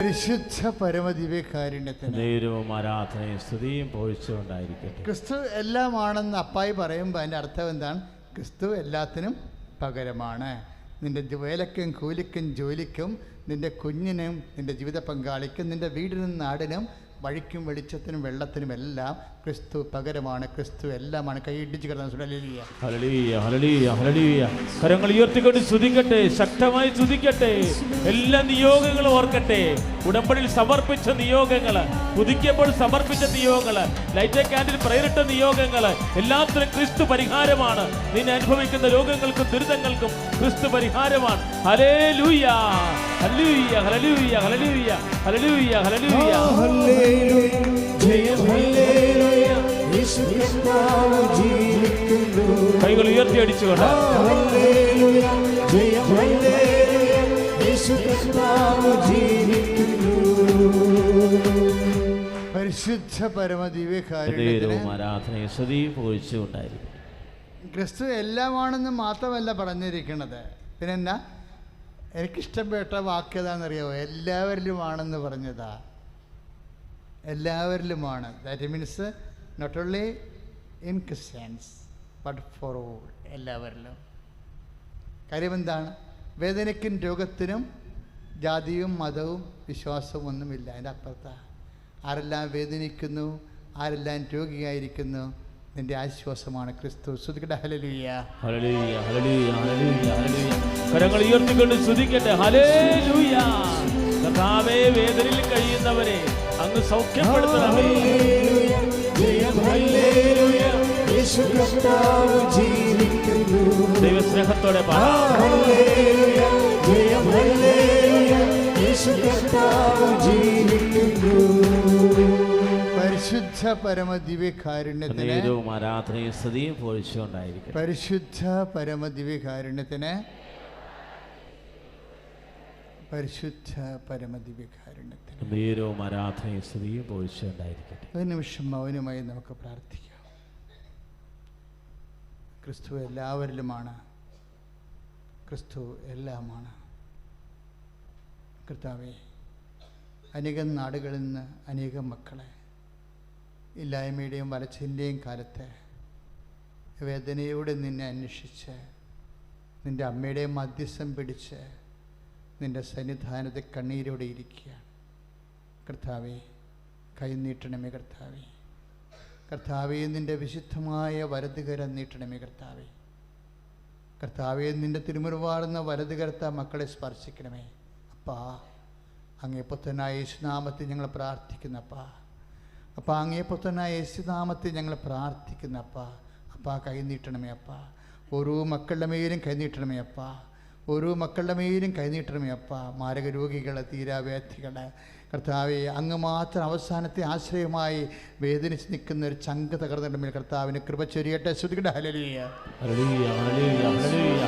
പരിശുദ്ധ പരമദിവ്യകാരുണ്യത്തിന് ദൈവവും ആരാധനയും സ്തുതിയും പോഴ്ചയുണ്ടായിരിക്കട്ടെ. ക്രിസ്തു എല്ലാമാണെന്ന് അപ്പായി പറയുമ്പോൾ അതിൻ്റെ അർത്ഥം എന്താണ്? ക്രിസ്തു എല്ലാത്തിനും പകരമാണ്. നിൻ്റെ വേലയ്ക്കും കൂലിക്കും ജോലിക്കും, നിൻ്റെ കുഞ്ഞിനും നിൻ്റെ ജീവിത പങ്കാളിക്കും, നിൻ്റെ വീടിനും നാടിനും വഴിക്കും വെളിച്ചത്തിനും വെള്ളത്തിനും എല്ലാം ക്രിസ്തു പകരമാണ്. ക്രിസ്തു എല്ലാമാണ്. കൈയിടിച്ച് കിടന്ന കരങ്ങൾ ഉയർത്തിക്കൊണ്ട് സ്തുതിക്കട്ടെ, ശക്തമായി സ്തുതിക്കട്ടെ. എല്ലാ നിയോഗങ്ങളും ഓർക്കട്ടെ. ഉടമ്പടിയിൽ സമർപ്പിച്ച നിയോഗങ്ങൾ, പുതുക്കിയപ്പോൾ സമർപ്പിച്ച നിയോഗങ്ങൾ, ലൈറ്റ് ക്യാൻഡിൽ പ്രയറിട്ട നിയോഗങ്ങൾ, എല്ലാത്തിനും ക്രിസ്തു പരിഹാരമാണ്. നിന്നെ അനുഭവിക്കുന്ന രോഗങ്ങൾക്കും ദുരിതങ്ങൾക്കും ക്രിസ്തു പരിഹാരമാണ്. ഹല്ലേലൂയ, ഹല്ലേലൂയ, ഹല്ലേലൂയ, ഹല്ലേലൂയ, ഹല്ലേലൂയ, ഹല്ലേലൂയ. കൈകൾ ഉയർത്തി അടിച്ചുകൊണ്ട് പരിശുദ്ധ പരമദിവ്യകാരുണ്യത്തിന് ആരാധനയും സ്തുതിയും പോഴ്ചയുണ്ടായിരിക്കും. ക്രിസ്തു എല്ലാമാണെന്ന് മാത്രമല്ല പറഞ്ഞിരിക്കുന്നത്. പിന്നെന്നാ എനിക്കിഷ്ടപ്പെട്ട വാക്യതാണെന്നറിയാമോ? എല്ലാവരിലുമാണെന്ന് പറഞ്ഞതാ. എല്ലാവരിലുമാണ്. That means not only in Christians but for all. എല്ലാവരിലും. കാര്യം എന്താണ്? വേദനയ്ക്കും രോഗത്തിനും ജാതിയും മതവും വിശ്വാസവും ഒന്നുമില്ല. അതിൻ്റെ അപ്പുറത്താണ്. ആരെല്ലാം വേദനിക്കുന്നു, ആരെല്ലാം രോഗിയായിരിക്കുന്നു, നിന്റെ ആശ്വാസമാണ് ക്രിസ്തു. സ്തുതിക്കട്ടെ. ഹല്ലേലൂയ, ഹല്ലേലൂയ, ഹല്ലേലൂയ, ഹല്ലേലൂയ, ഹല്ലേലൂയ. കരങ്ങൾ ഉയർത്തിക്കൊണ്ട് സ്തുതിക്കട്ടെ. ഹല്ലേലൂയ. കർത്താവേ, വേദനയിൽ കഴിയുന്നവരെ അങ്ങ് സൗഖ്യപ്പെടുത്തണമേ. ദൈവസ്നേഹത്തോടെ പാടാം. പരിശുദ്ധ പരമദിവ്യകാരുണ്യത്തിന് ആരാധനയും സ്തുതിയും പോഴ്ചയുണ്ടായിരിക്കും. പരിശുദ്ധ പരമദിവ്യകാരുണ്യത്തിന് പരിശുദ്ധ പരമദിവ്യകാരുണ്യത്തിന് നേരവും ആരാധനയും സ്തുതിയും പോഴ്ചയുണ്ടായിരിക്കട്ടെ. ഒരു നിമിഷം മൗനമായി നമുക്ക് പ്രാർത്ഥിക്കാം. ക്രിസ്തു എല്ലാവരിലുമാണ്. ക്രിസ്തു എല്ലാമാണ്. കർത്താവേ, അനേകം നാടുകളിൽ നിന്ന് അനേകം മക്കളെ ഇല്ലായ്മയുടെയും വരച്ചിൻ്റെയും കാലത്ത് വേദനയോടെ നിന്നെ അന്വേഷിച്ച് നിൻ്റെ അമ്മയുടെ മധ്യസ്ഥം പിടിച്ച് നിൻ്റെ സന്നിധാനത്തെ കണ്ണീരോടെ ഇരിക്കുകയാണ്. കർത്താവേ, കൈനീട്ടണമേ. കർത്താവേ, കർത്താവേ, നിൻ്റെ വിശുദ്ധമായ വലതുകരം നീട്ടണമേ. കർത്താവേ, കർത്താവേ, നിൻ്റെ തിരുമുറുവാടുന്ന വലതുകരത്ത മക്കളെ സ്പർശിക്കണമേ. അപ്പാ, അങ്ങേ പുത്രനായ യേശുനാമത്തിൽ ഞങ്ങൾ പ്രാർത്ഥിക്കുന്നപ്പാ. അപ്പാ, അങ്ങേ പുത്രനായ യേശുനാമത്തിൽ ഞങ്ങൾ പ്രാർത്ഥിക്കുന്നപ്പാ. അപ്പാ, കൈനീട്ടണമേ. അപ്പാ, ഓരോ മക്കളുടെ മേലും കൈനീട്ടണമേ. അപ്പാ, ഓരോ മക്കളുടെ മേലും കൈനീട്ടണമേ. അപ്പാ, മാരക രോഗികൾ, തീരാവേദികൾ, കർത്താവെ, അങ്ങ് മാത്രം അവസാനത്തെ ആശ്രയമായി വേദനിച്ച് നിൽക്കുന്ന ഒരു ചങ്ക് തകർന്നിടമേ. കർത്താവിന് കൃപ ചൊരിയട്ടെ. ശ്രുതികട്ടെ. ഹല്ലേലൂയ, ഹല്ലേലൂയ, ഹല്ലേലൂയ,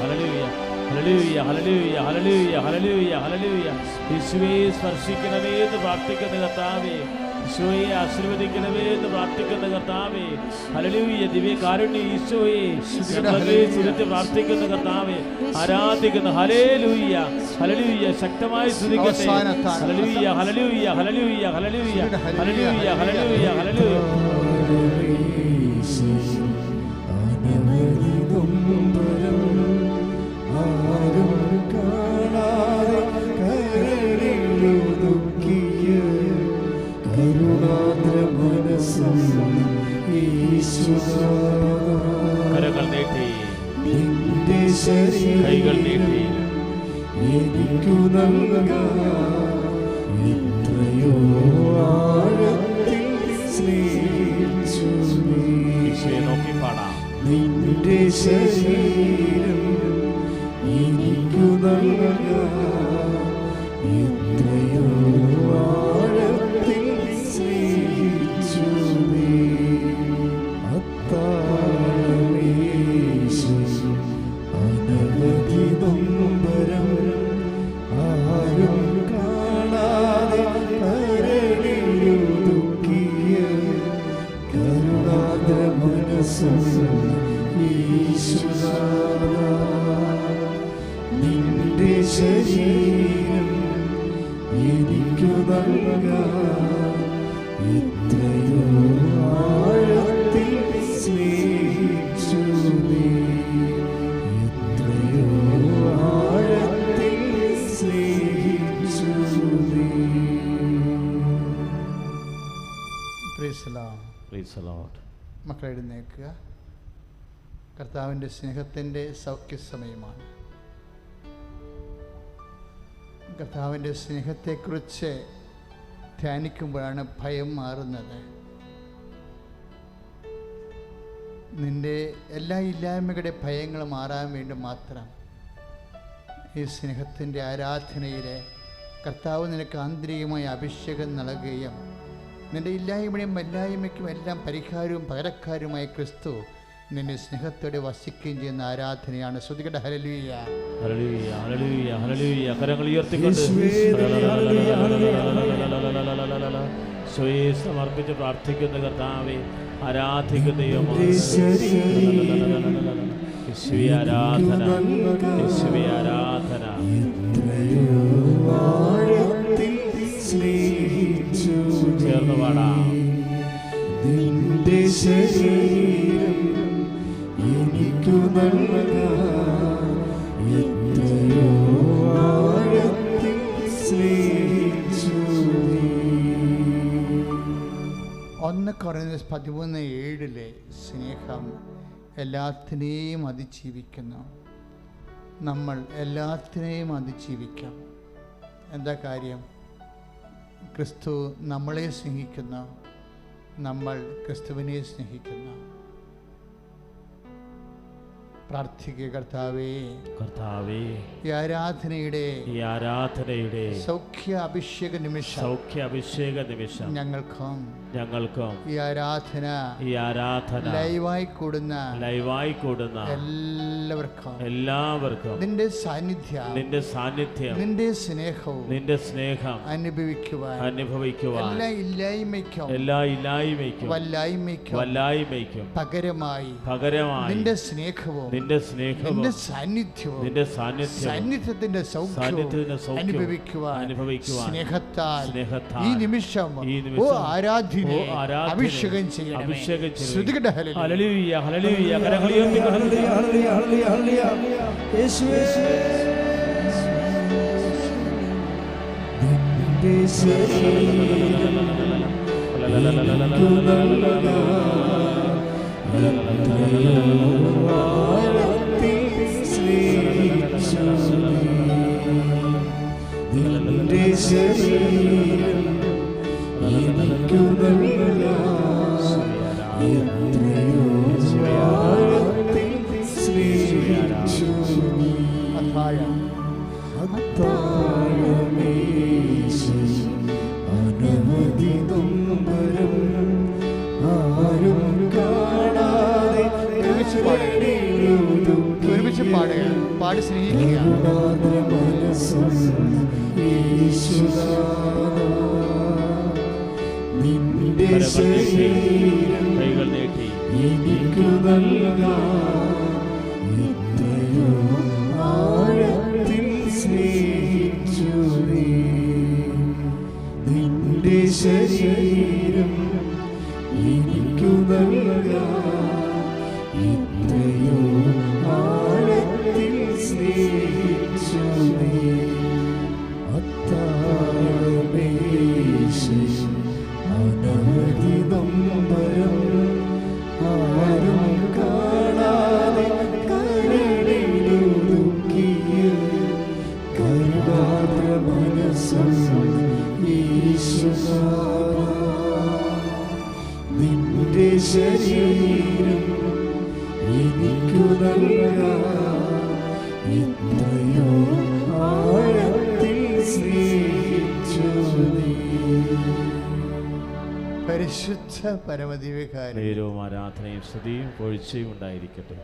ഹല്ലേലൂയ, ഹല്ലേലൂയ, ഹല്ലേലൂയ, ഹല്ലേലൂയ, ഹല്ലേലൂയ, ഹല്ലേലൂയ. യേശുവേ, സ്പർശിക്കണമേ എന്ന് പ്രാർത്ഥിക്കുന്ന കർത്താവേ, ഈശോയെ ആശീർവദിക്കണമേ എന്ന് പ്രാർത്ഥിക്കുന്ന കർത്താവേ, ഹല്ലേലൂയ. ദിവ്യകാരുണ്യ ഈശോയെ സുരത്ത് പ്രാർത്ഥിക്കുന്ന കർത്താവേ, ആരാധിക്കുന്ന ഹല്ലേലൂയ, ഹല്ലേലൂയ. ശക്തമായി സ്തുതിക്കട്ടെ. ഹല്ലേലൂയ, ഹല്ലേലൂയ, ഹല്ലേലൂയ, ഹല്ലേലൂയ, ഹല്ലേലൂയ, ഹല്ലേലൂയ, ഹല്ലേലൂയ. കരങ്ങൾ നീട്ടി, കൈകൾ നീട്ടി, എനിക്കു എത്രയോ ആഴത്തിൽ സ്നേഹിച്ചു നോക്കി പാടാം. നിന്റെ ശരീരം എനിക്കു എത്രയോ ആഴത്തിൽ സ്നേഹിച്ചു അത്താഴമേശു അനവധി നൊമ്പരം ആരും നൽകാൻ എത്രയോ ആഴത്തിൽ സ്നേഹിച്ചു നീ, എത്രയോ ആഴത്തിൽ സ്നേഹിച്ചു നീ. Praise the Lord. Praise the Lord. മക്കളെ എഴുന്നേൽക്കുക. കർത്താവിൻ്റെ സ്നേഹത്തിൻ്റെ സൗഖ്യസമയമാണ്. കർത്താവിൻ്റെ സ്നേഹത്തെക്കുറിച്ച് ധ്യാനിക്കുമ്പോഴാണ് ഭയം മാറുന്നത്. നിൻ്റെ എല്ലാ ഇല്ലായ്മകളുടെ ഭയങ്ങൾ മാറാൻ വേണ്ടി മാത്രം ഈ സ്നേഹത്തിൻ്റെ ആരാധനയിലെ കർത്താവ് നിനക്ക് ആന്തരികമായ അഭിഷേകം നൽകുകയും നിൻ്റെ ഇല്ലായ്മയും വല്ലായ്മയ്ക്കും എല്ലാം പരിഹാരവും പകരക്കാരുമായ ക്രിസ്തു നിന്നെ സ്നേഹത്തോടെ വസിക്കുകയും ചെയ്യുന്ന ആരാധനയാണ്. ശ്രുതികട ഹല്ലേലൂയ. ഹല്ലേലൂയ, ഹല്ലേലൂയ, ഹല്ലേലൂയ. കരങ്ങൾ ഉയർത്തിക്കൊണ്ട് സ്വയം സമർപ്പിച്ച് പ്രാർത്ഥിക്കുന്ന കർത്താവേ, ആരാധിക്കുന്ന ദൈവമേ, യേശുവേ ആരാധന, യേശുവേ ആരാധന. ചേർന്ന് പാടാം. നിന്റെ ശരീരം എനിക്കു നൽകാൻ എത്രയോ ആഴത്തിൽ സ്നേഹിച്ചു നീ. 1 കൊരിന്ത്യർ 13:7 സ്നേഹം എല്ലാത്തിനെയും അതിജീവിക്കുന്നു. നമ്മൾ എല്ലാത്തിനെയും അതിജീവിക്കാം. എന്താ കാര്യം? ക്രിസ്തു നമ്മളെ സ്നേഹിക്കുന്നു, നമ്മൾ ക്രിസ്തുവിനെ സ്നേഹിക്കുന്നു. പ്രാർത്ഥിക്കുക. കർത്താവേ, കർത്താവേ, ഈ ആരാധനയുടെ സൗഖ്യ അഭിഷേക നിമിഷം ഞങ്ങൾക്കും ഈ ആരാധന ലൈവായി കൂടുന്ന എല്ലാവർക്കും നിന്റെ സാന്നിധ്യം നിന്റെ സ്നേഹം അനുഭവിക്കുവാൻ എല്ലാ ഇല്ലായ്മയ്ക്കും വല്ലായ്മയ്ക്കും പകരമായി നിന്റെ സ്നേഹവും നിന്റെ സാന്നിധ്യത്തിന്റെ സൗഖ്യവും അനുഭവിക്കുവാൻ സ്നേഹത്താൽ ഈ നിമിഷം ആരാധന അഭിഷേകം ചെയ്യണം. ശ്രുതികട ഹല്ലേലൂയ, ഹല്ലേലൂയ. കരങ്ങൾ ഉയർത്തിക്കൊണ്ട് യേശുവേ, നിന്റെ ശരീരം എനിക്കു നൽകാൻ എത്രയോ ആഴത്തിൽ സ്നേഹിച്ചു നീ, നിന്റെ ശരീരം എനിക്കു നൽകാൻ എത്രയോ ആഴത്തിൽ സ്നേഹിച്ചു നീ. അത്താഴമേശയിൽ അനവധി നൊമ്പരം ആരും കാണാതെ ഒരുമിച്ച് പാടി സ്നേഹിക്കുക. നിന്റെ ശരീരം കൈകൾ നീട്ടി എനിക്കു നൽകാൻ എത്രയോ ആഴത്തിൽ സ്നേഹിച്ചു നീ, നിന്റെ ശരീരം എനിക്കു നൽകാൻ എത്രയോ ആഴത്തിൽ സ്നേഹിച്ചു നീ. അത്താഴമേശയിൽ അനവധി നൊമ്പരം ആരും കാണാതെ കരളിലൊതുക്കിയ കരുണാർദ്ര മനസ്സുള്ള യേശുനാഥാ, നിന്റെ ശരീരം എനിക്കു നൽകാൻ എത്രയോ ആഴത്തിൽ സ്നേഹിച്ചു നീ. പരിശുദ്ധ പരമദിവ്യകാരി നേരവും ആരാധനയും സ്തുതിയും പൊഴിച്ചയും ഉണ്ടായിരിക്കട്ടെ.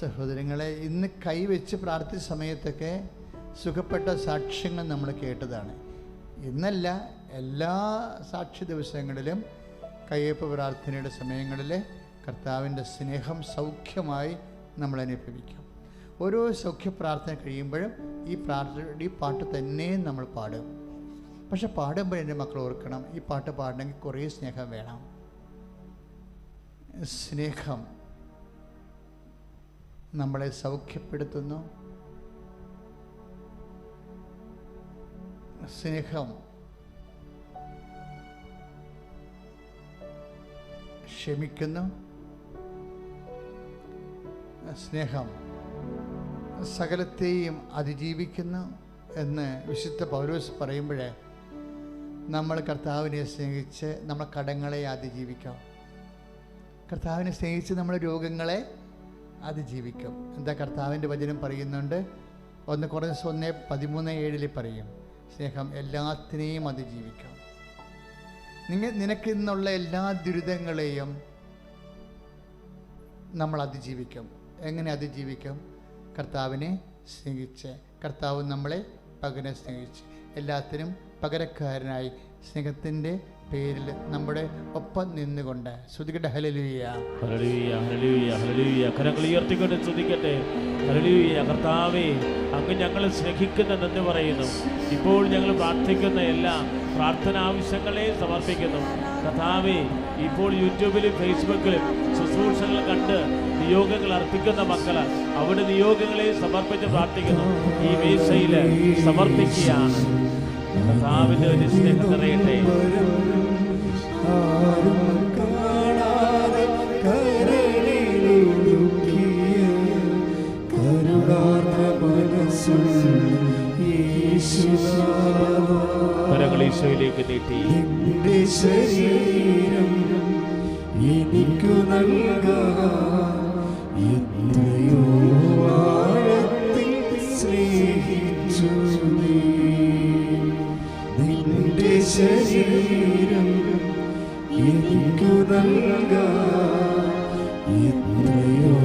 സഹോദരങ്ങളെ, ഇന്ന് കൈവച്ച് പ്രാർത്ഥിച്ച സമയത്തൊക്കെ സുഖപ്പെട്ട സാക്ഷ്യങ്ങൾ നമ്മൾ കേട്ടതാണ്. ഇന്നല്ല, എല്ലാ സാക്ഷി ദിവസങ്ങളിലും കയ്യൊപ്പ് പ്രാർത്ഥനയുടെ സമയങ്ങളിൽ കർത്താവിൻ്റെ സ്നേഹം സൗഖ്യമായി നമ്മൾ അനുഭവിക്കും. ഓരോ സൗഖ്യ പ്രാർത്ഥന കഴിയുമ്പോഴും ഈ പാട്ട് തന്നെ നമ്മൾ പാടും. പക്ഷെ പാടുമ്പോൾ എൻ്റെ മക്കൾ ഓർക്കണം, ഈ പാട്ട് പാടണമെങ്കിൽ കുറേ സ്നേഹം വേണം. സ്നേഹം നമ്മളെ സൗഖ്യപ്പെടുത്തുന്നു. സ്നേഹം ക്ഷമിക്കുന്നു. സ്നേഹം സകലത്തെയും അതിജീവിക്കുന്നു എന്ന് വിശുദ്ധ പൗലോസ് പറയുമ്പോൾ നമ്മൾ കർത്താവിനെ സ്നേഹിച്ച് നമ്മൾ കടങ്ങളെ അതിജീവിക്കാം. കർത്താവിനെ സ്നേഹിച്ച് നമ്മൾ രോഗങ്ങളെ അതിജീവിക്കും. എന്താ കർത്താവിൻ്റെ വചനം പറയുന്നുണ്ട്? 1 Corinthians 1:13-7 പറയും, സ്നേഹം എല്ലാത്തിനെയും അതിജീവിക്കാം. നിനക്കിന്നുള്ള എല്ലാ ദുരിതങ്ങളെയും നമ്മൾ അതിജീവിക്കും. എങ്ങനെ അതിജീവിക്കും? കർത്താവിനെ സ്നേഹിച്ച്. കർത്താവ് നമ്മളെ പകരം സ്നേഹിച്ച്, എല്ലാത്തിനും പകരക്കാരനായി സ്നേഹത്തിൻ്റെ പേരിൽ നമ്മുടെ ഒപ്പം നിന്നുകൊണ്ട് സ്തുതിക്കട്ടെ. ഹല്ലേലൂയ, ഹല്ലേലൂയ, ഹല്ലേലൂയ, ഹല്ലേലൂയ. കരങ്ങൾ ഉയർത്തിക്കൊണ്ട് സ്തുതിക്കട്ടെ. ഹല്ലേലൂയ. കർത്താവേ, അങ്ങ് ഞങ്ങളെ സ്നേഹിക്കുന്നെന്ന് പറയുന്നു. ഇപ്പോൾ ഞങ്ങൾ പ്രാർത്ഥിക്കുന്ന എല്ലാ പ്രാർത്ഥന ആവശ്യങ്ങളെയും സമർപ്പിക്കുന്നു. കർത്താവേ, ഇപ്പോൾ യൂട്യൂബിലും ഫേസ്ബുക്കിലും ശുശ്രൂഷകൾ കണ്ട് നിയോഗങ്ങൾ അർപ്പിക്കുന്ന മക്കൾ അവിടെ നിയോഗങ്ങളെ സമർപ്പിച്ച് പ്രാർത്ഥിക്കുന്നു. ഈ മേശയിൽ സമർപ്പിക്കുകയാണ്. കർത്താവിൻ്റെ ഒരു സ്നേഹം നിറയട്ടെ. കരങ്ങൾ ഈശോയിലേക്ക് നീട്ടി. ശരീരം എനിക്കു നൽകാൻ എത്രയോ ആഴത്തിൽ സ്നേഹിച്ചു നീ. നിന്റെ ശരീരം എനിക്കു നൽകാൻ എത്രയോ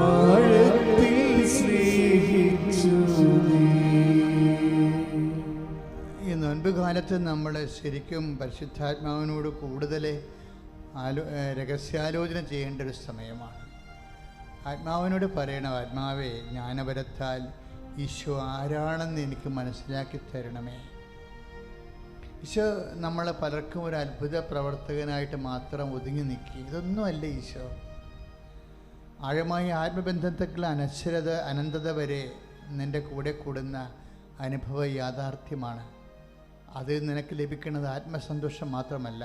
ആഴത്തിൽ സ്നേഹിച്ചു നീ. ഈ നോൻപുകാലത്ത് നമ്മൾ ശരിക്കും പരിശുദ്ധാത്മാവിനോട് കൂടുതൽ രഹസ്യാലോചന ചെയ്യേണ്ട ഒരു സമയമാണ്. ആത്മാവിനോട് പറയണം, ആത്മാവേ, ജ്ഞാനപരത്താൽ ഈശോ ആരാണെന്ന് എനിക്ക് മനസ്സിലാക്കി തരണമേ. ഈശോ നമ്മളെ പലർക്കും ഒരു അത്ഭുത പ്രവർത്തകനായിട്ട് മാത്രം ഒതുങ്ങി നിൽക്കി. ഇതൊന്നുമല്ല ഈശോ. ആഴമായ ആത്മബന്ധത്തേക്കുള്ള അനന്തത വരെ നിൻ്റെ കൂടെ കൂടുന്ന അനുഭവ യാഥാർത്ഥ്യമാണ്. അത് നിനക്ക് ലഭിക്കുന്നത് ആത്മസന്തോഷം മാത്രമല്ല,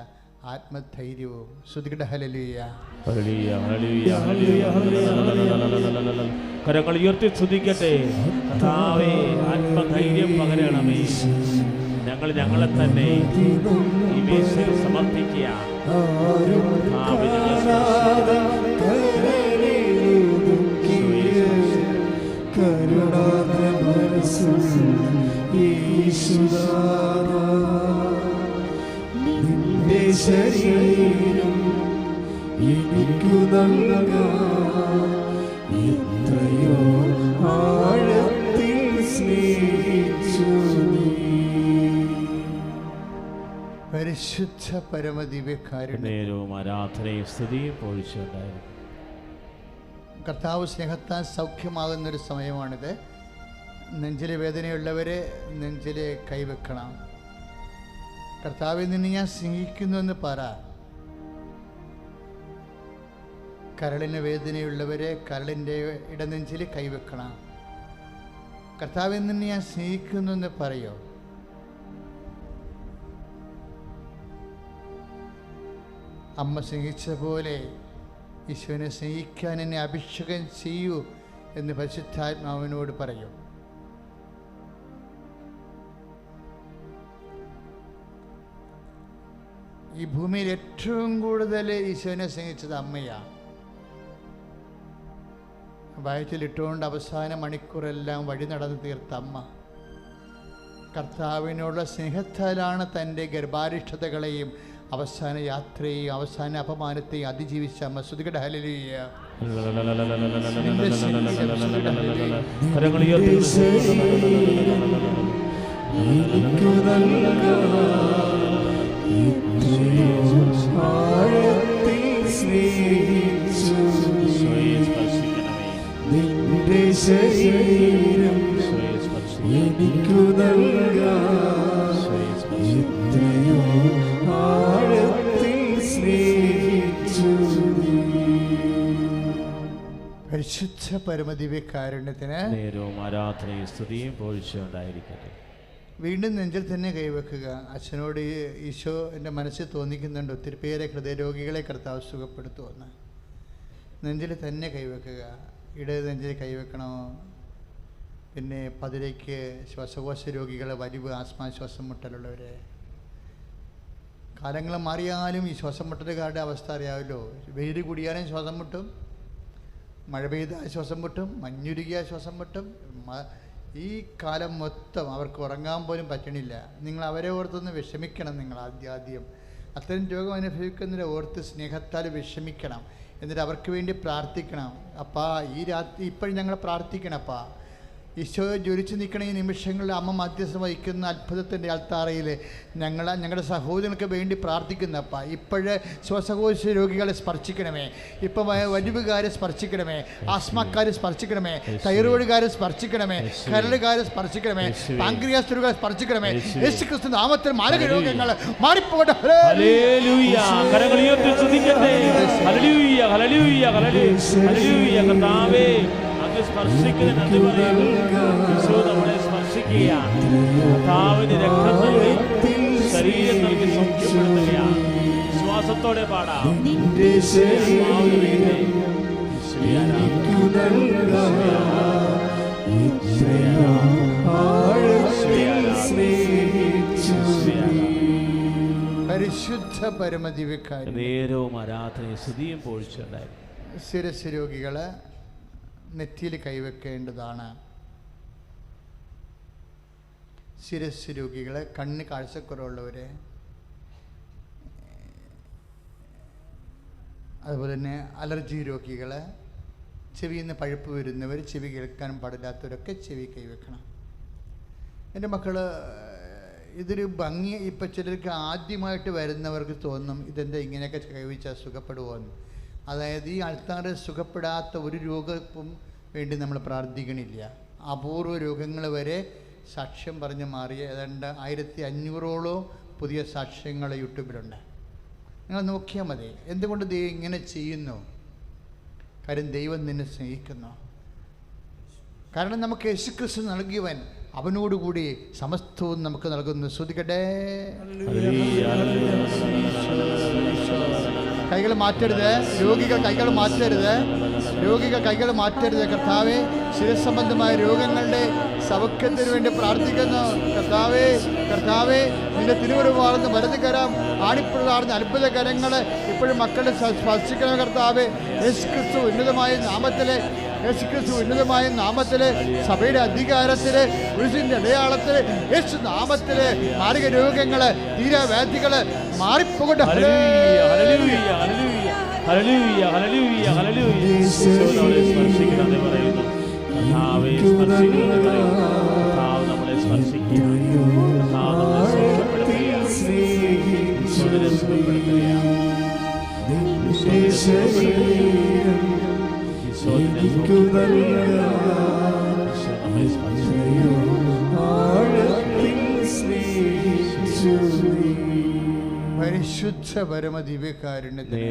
ആത്മധൈര്യവും. ശ്രുതികട. ഹല്ലേലൂയ, ഹല്ലേലൂയ, ഹല്ലേലൂയ, ഹല്ലേലൂയ. കരങ്ങൾ ഉയർത്തി സ്തുതിക്കട്ടെ. കർത്താവേ, ആത്മധൈര്യം പകരണമേ. ഞങ്ങൾ ഞങ്ങളെ തന്നെ ഈ മേശയിൽ സമർപ്പിക്കുക. നിന്റെ ശരീരം എനിക്കു നൽകാൻ എത്രയോ ആഴത്തിൽ സ്നേഹിച്ചു നീ. പരിശുദ്ധ പരമദിവ്യകാരുണ്യവും ആരാധനയും സ്തുതിയും പൊഴിച്ചുണ്ടായിരുന്നു. കർത്താവ് സ്നേഹത്താൽ സൗഖ്യമാകുന്നൊരു സമയമാണിത്. നെഞ്ചിലെ വേദനയുള്ളവരെ നെഞ്ചിലെ കൈവെക്കണം. കർത്താവിൽ നിന്ന് ഞാൻ സ്നേഹിക്കുന്നു എന്ന് പറ. കരളിന് വേദനയുള്ളവരെ കരളിൻ്റെ ഇടനെഞ്ചിൽ കൈവെക്കണം. കർത്താവിൽ നിന്ന് ഞാൻ സ്നേഹിക്കുന്നു എന്ന് പറയോ. അമ്മ സ്നേഹിച്ച പോലെ ഈശോനെ സ്നേഹിക്കാൻ എന്നെ അഭിഷേകം ചെയ്യൂ എന്ന് പരിശുദ്ധാത്മാവിനോട് പറയൂ. ഈ ഭൂമിയിൽ ഏറ്റവും കൂടുതൽ ഈശോനെ സ്നേഹിച്ചത് അമ്മയാണ്. വയറ്റിലിട്ടുകൊണ്ട് അവസാന മണിക്കൂറെല്ലാം വഴി നടന്നു തീർത്ത അമ്മ കർത്താവിനോടുള്ള സ്നേഹത്താലാണ് തൻ്റെ ഗർഭാരിഷ്ഠതകളെയും അവസാന യാത്രയെയും അവസാന അപമാനത്തെയും അതിജീവിച്ച അമ്മ. ശ്രുതികട. ഹല്ലേലൂയ. നിന്റെ ശരീരം എനിക്കു നൽകാൻ പരമദിവ്യകാരുണ്യത്തിന് നേരവും ആരാധനയും സ്തുതിയും പോഴ്ചയുണ്ടായിരിക്കട്ടെ. വീണ്ടും നെഞ്ചിൽ തന്നെ കൈവെക്കുക. അച്ഛനോട് ഈശോ എൻ്റെ മനസ്സിൽ തോന്നിക്കുന്നുണ്ട്, ഒത്തിരി പേരെ ഹൃദയരോഗികളെ കർത്താവ് സുഖപ്പെടുത്തുമെന്ന്. നെഞ്ചിൽ തന്നെ കൈവെക്കുക. ഇടത് നെഞ്ചിൽ കൈവെക്കണോ? പിന്നെ പതിലേക്ക് ശ്വാസകോശ രോഗികൾ, വലിവ്, ആസ്മ, ശ്വാസം മുട്ടലുള്ളവരെ. കാലങ്ങൾ മാറിയാലും ഈ ശ്വാസം മുട്ടലുകാരുടെ അവസ്ഥ അറിയാമല്ലോ. വെയിൽ കൂടിയാലും ശ്വാസം മുട്ടും, മഴ പെയ്താൽ ശ്വാസം മുട്ടും, മഞ്ഞുരുകിയാൽ ശ്വാസം മുട്ടും. ഈ കാലം മൊത്തം അവർക്ക് ഉറങ്ങാൻ പോലും പറ്റണില്ല. നിങ്ങൾ അവരെ ഓർത്തൊന്ന് വിഷമിക്കണം. നിങ്ങൾ ആദ്യം അത്തരം രോഗം അനുഭവിക്കുന്നവരെ ഓർത്ത് സ്നേഹത്താൽ വിഷമിക്കണം. എന്നിട്ട് അവർക്ക് വേണ്ടി പ്രാർത്ഥിക്കണം. അപ്പാ ഈ രാത്രി ഇപ്പോഴും ഞങ്ങൾ പ്രാർത്ഥിക്കണം. അപ്പാ ഈശോ ജ്വലിച്ച് നിൽക്കണ ഈ നിമിഷങ്ങളിൽ അമ്മ മധ്യസ്ഥം വഹിക്കുന്ന അത്ഭുതത്തിൻ്റെ അൾത്താറയിൽ ഞങ്ങളുടെ സഹോദരങ്ങൾക്ക് വേണ്ടി പ്രാർത്ഥിക്കുന്നപ്പ. ഇപ്പോഴ് ശ്വാസകോശ രോഗികളെ സ്പർശിക്കണമേ, ഇപ്പം വലിവുകാരെ സ്പർശിക്കണമേ, ആസ്മക്കാരെ സ്പർശിക്കണമേ, തൈറോയിഡുകാരെ സ്പർശിക്കണമേ, കരളുകാരെ സ്പർശിക്കണമേ, പാൻക്രിയാസ് രോഗികളെ സ്പർശിക്കണമേ. യേശുക്രിസ്തു നാമത്തിൽ മാരക രോഗങ്ങൾ മാറിപ്പോകട്ടെ. സ്പർശിക്കുന്ന നന്ദി പറയുന്നു. ഈശോ നമ്മളെ സ്പർശിക്കുകയാണ്. കർത്താവിന് രക്തം നൽകി, ശരീരം നൽകി സൗഖ്യപ്പെടുത്തുകയാണ്. വിശ്വാസത്തോടെ പാടാം. പരിശുദ്ധ പരമദിവ്യകാരുണ്യം നേരവും ആരാധനയും സ്തുതിയും പോഴ്ചയുണ്ടായിരുന്നു. ശിരസ് രോഗികള് നെറ്റിയിൽ കൈവെക്കേണ്ടതാണ്. ശിരസ് രോഗികൾ, കണ്ണ് കാഴ്ചക്കുറവുള്ളവർ, അതുപോലെ തന്നെ അലർജി രോഗികൾ, ചെവിയിൽ നിന്ന് പഴുപ്പ് വരുന്നവർ, ചെവി കേൾക്കാൻ പാടില്ലാത്തവരൊക്കെ ചെവി കൈവെക്കണം. എൻ്റെ മക്കൾ, ഇതൊരു ഭംഗി. ഇപ്പം ചിലർക്ക് ആദ്യമായിട്ട് വരുന്നവർക്ക് തോന്നും ഇതെന്താ ഇങ്ങനെയൊക്കെ കൈവച്ചാൽ സുഖപ്പെടുമോയെന്ന്. അതായത് ഈ ആൾക്കാർ സുഖപ്പെടാത്ത ഒരു രോഗവും വേണ്ടി നമ്മൾ പ്രാർത്ഥിക്കണില്ല. അപൂർവ രോഗങ്ങൾ വരെ സാക്ഷ്യം പറഞ്ഞ് മാറിയ ഏതാണ്ട് 1500ഓളം പുതിയ സാക്ഷ്യങ്ങൾ യൂട്യൂബിലുണ്ട്. നിങ്ങൾ നോക്കിയാൽ മതി. എന്തുകൊണ്ട് ദൈവം ഇങ്ങനെ ചെയ്യുന്നു? കാര്യം ദൈവം നിന്നെ സ്നേഹിക്കുന്നു. കാരണം നമുക്ക് യേശുക്രിസ്തു നൽകിയവൻ അവനോടുകൂടി സമസ്തവും നമുക്ക് നൽകുന്നു. ശ്രദ്ധിക്കട്ടെ. കൈകൾ മാറ്റരുത് രോഗികൾ, കൈകൾ മാറ്റരുത് രോഗികൾ, കൈകൾ മാറ്റരുത്. കർത്താവേ, ശിരസംബന്ധമായ രോഗങ്ങളുടെ സൗഖ്യത്തിന് വേണ്ടി പ്രാർത്ഥിക്കുന്നു. കർത്താവേ, കർത്താവേ, നിന്റെ തിരുവരുവാർന്ന് വലത് കരം, ആണിപ്പിളാർന്ന അത്ഭുത കരങ്ങൾ ഇപ്പോഴും മക്കളെ സ്പർശിക്കണം. കർത്താവേ, യേശുക്രിസ്തു ഉന്നതമായ നാമത്തിലെ, യേശുക്രിസ്തു ഉന്നതമായ നാമത്തില്, സഭയുടെ അധികാരത്തില്, കുരിശിന്റെ അടയാളത്തില്, യേശു നാമത്തില് മാരക രോഗങ്ങള്, തീരാവ്യാധികള് മാറിപ്പോകട്ടെ. പരിശുദ്ധ പരമദിവ്യകാരുണ്യത്തിന്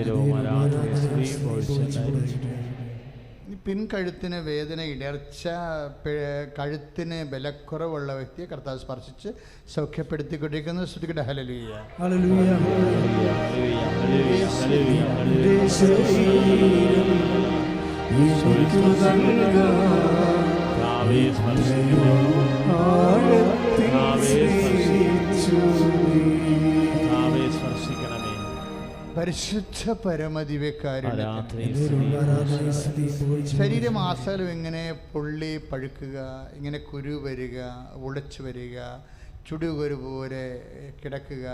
പിൻകഴുത്തിന് വേദന, ഇടർച്ച, കഴുത്തിന് ബലക്കുറവുള്ള വ്യക്തിയെ കർത്താവ് സ്പർശിച്ച് സൗഖ്യപ്പെടുത്തിക്കൊണ്ടിരിക്കുന്നു. ശ്രുതിക്കട്ടെ. ഹല്ലേലൂയ. പരിശുദ്ധ പരമദിവ്യകാരുണ്യത്തിന് ശരീരമാസകലം ഇങ്ങനെ പൊള്ളി പഴുക്കുക, ഇങ്ങനെ കുരു വരിക, ഉടച്ചു വരിക, ചുടുകുരു പോലെ കിടക്കുക.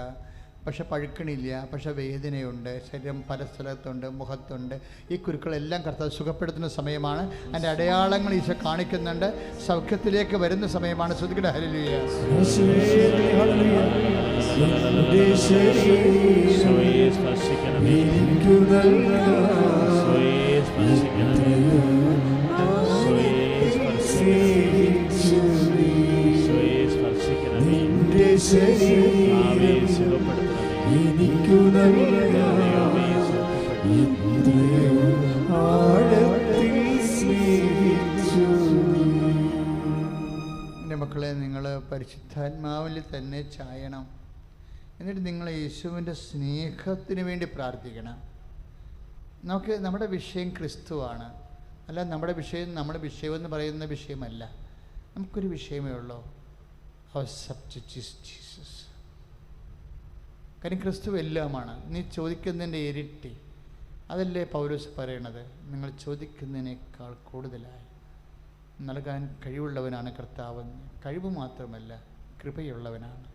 പക്ഷെ പഴുക്കണില്ല, പക്ഷെ വേദനയുണ്ട്. ശരീരം പല സ്ഥലത്തുണ്ട്, മുഖത്തുണ്ട്. ഈ കുരുക്കളെല്ലാം കർത്താവ് സുഖപ്പെടുത്തുന്ന സമയമാണ്. അതിൻ്റെ അടയാളങ്ങൾ ഈശോ കാണിക്കുന്നുണ്ട്. സൗഖ്യത്തിലേക്ക് വരുന്ന സമയമാണ്. ശ്രദ്ധിക്കട്ടെ. ഹല്ലേലൂയ. ആഴത്തിൽ എൻ്റെ മക്കളെ, നിങ്ങൾ പരിശുദ്ധാത്മാവിൽ തന്നെ ചായണം. എന്നിട്ട് നിങ്ങൾ യേശുവിൻ്റെ സ്നേഹത്തിന് വേണ്ടി പ്രാർത്ഥിക്കണം. നമ്മുടെ വിഷയം ക്രിസ്തുവാണ്. അല്ല, നമ്മുടെ വിഷയമെന്ന് പറയുന്ന വിഷയമല്ല. നമുക്കൊരു വിഷയമേ ഉള്ളൂ, അവർ സബ്ജക്റ്റ് ഈസ് ജീസസ്. കാര്യം ക്രിസ്തു എല്ലാമാണ്. നീ ചോദിക്കുന്നതിൻ്റെ ഇരട്ടി. അതല്ലേ പൗലോസ് പറയണത്, നിങ്ങൾ ചോദിക്കുന്നതിനേക്കാൾ കൂടുതലായി നൽകാൻ കഴിവുള്ളവനാണ് കർത്താവ്. കഴിവ് മാത്രമല്ല, കൃപയുള്ളവനാണ്.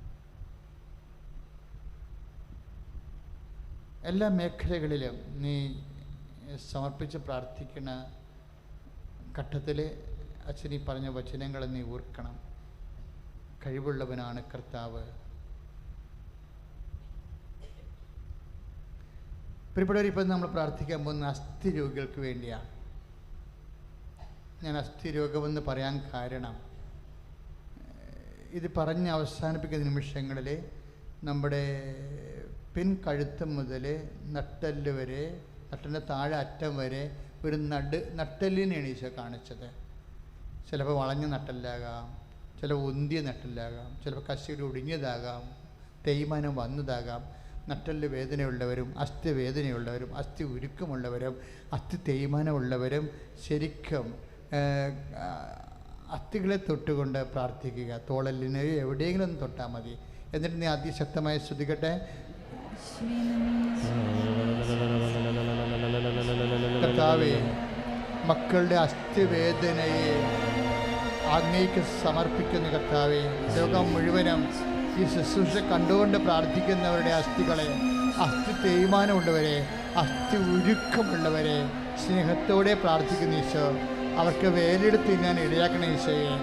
എല്ലാ മേഖലകളിലും നീ സമർപ്പിച്ച് പ്രാർത്ഥിക്കുന്ന ഘട്ടത്തിൽ അച്ഛനീ പറഞ്ഞ വചനങ്ങൾ നീ ഓർക്കണം. കഴിവുള്ളവനാണ് കർത്താവ്. പ്രിയപ്പെട്ടവർ, ഇപ്പം നമ്മൾ പ്രാർത്ഥിക്കാൻ പോകുന്ന അസ്ഥി രോഗികൾക്ക് വേണ്ടിയാണ്. ഞാൻ അസ്ഥി രോഗമെന്ന് പറയാൻ കാരണം, ഇത് പറഞ്ഞ് അവസാനിപ്പിക്കുന്ന നിമിഷങ്ങളിൽ നമ്മുടെ പിൻകഴുത്ത് മുതൽ നട്ടെല്ല് വരെ, നട്ടലിൻ്റെ താഴെ അറ്റം വരെ ഒരു നട്ടെല്ലിനെയാണ് ഈശോ കാണിച്ചത്. ചിലപ്പോൾ വളഞ്ഞ നട്ടെല്ലാകാം, ചിലപ്പോൾ ഉന്തിയ നട്ടെല്ലാകാം, ചിലപ്പോൾ കശിയുടെ ഒടിഞ്ഞതാകാം, തേയ്മാനം വന്നതാകാം. നട്ടെല്ല് വേദനയുള്ളവരും അസ്ഥി വേദനയുള്ളവരും അസ്ഥി ഉരുക്കമുള്ളവരും അസ്ഥി തേയ്മാനമുള്ളവരും ശരിക്കും അസ്ഥികളെ തൊട്ടുകൊണ്ട് പ്രാർത്ഥിക്കുക. തോളലിനെയോ എവിടെയെങ്കിലും ഒന്ന് തൊട്ടാൽ മതി. എന്നിട്ട് നീ അതിശക്തമായി ശ്രദ്ധിക്കട്ടെ. കർത്താവേ, മക്കളുടെ അസ്ഥിവേദനയെ അങ്ങേക്ക് സമർപ്പിക്കുന്ന കർത്താവേ, ലോകം മുഴുവനും ഈ ശുശ്രൂഷ കണ്ടുകൊണ്ട് പ്രാർത്ഥിക്കുന്നവരുടെ അസ്ഥികളെ, അസ്ഥി തേയ്മാനമുള്ളവരെ, അസ്ഥി ഉരുക്കമുള്ളവരെ സ്നേഹത്തോടെ പ്രാർത്ഥിക്കുന്ന ഈശോ, അവർക്ക് വേലെടുത്ത് തിന്നാൻ ഇടയാക്കണ ഈശോയെ.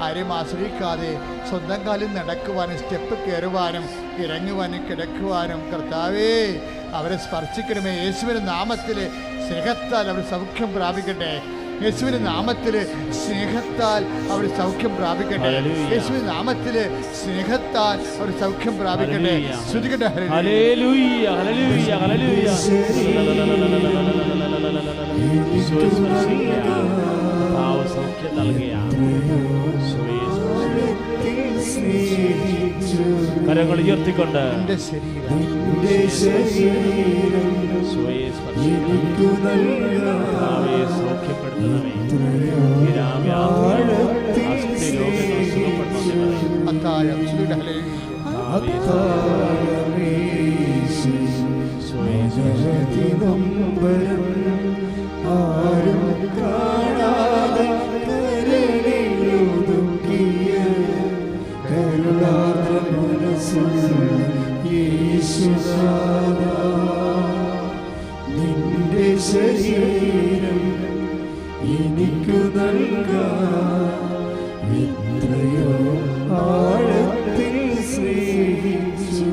ആരെയും ആശ്രയിക്കാതെ സ്വന്തം കാലിൽ നടക്കുവാനും സ്റ്റെപ്പ് കയറുവാനും ഇറങ്ങുവാനും കിടക്കുവാനും കർത്താവേ അവരെ സ്പർശിക്കണമേ. യേശുവിൻ്റെ നാമത്തിൽ സ്നേഹത്താൽ അവർ സൗഖ്യം പ്രാപിക്കട്ടെ. യേശുവിൻ്റെ നാമത്തിൽ സ്നേഹത്താൽ അവർ സൗഖ്യം പ്രാപിക്കട്ടെ. യേശുവിൻ്റെ നാമത്തിൽ സ്നേഹത്താൽ അവർ സൗഖ്യം പ്രാപിക്കട്ടെ. ശ്രദ്ധിക്കട്ടെ. ഹല്ലേലൂയ, ഹല്ലേലൂയ, ഹല്ലേലൂയ. സൗഖ്യം നൽകിയ കരങ്ങൾ ഉയർത്തിക്കൊണ്ട് എൻ്റെ ശരീരം സൗഖ്യപ്പെടുത്തണമേ. ആരും കാണാതെ നിന്റെ ശരീരം എനിക്കു നൽകാൻ എത്രയോ ആഴത്തിൽ സ്നേഹിച്ചു.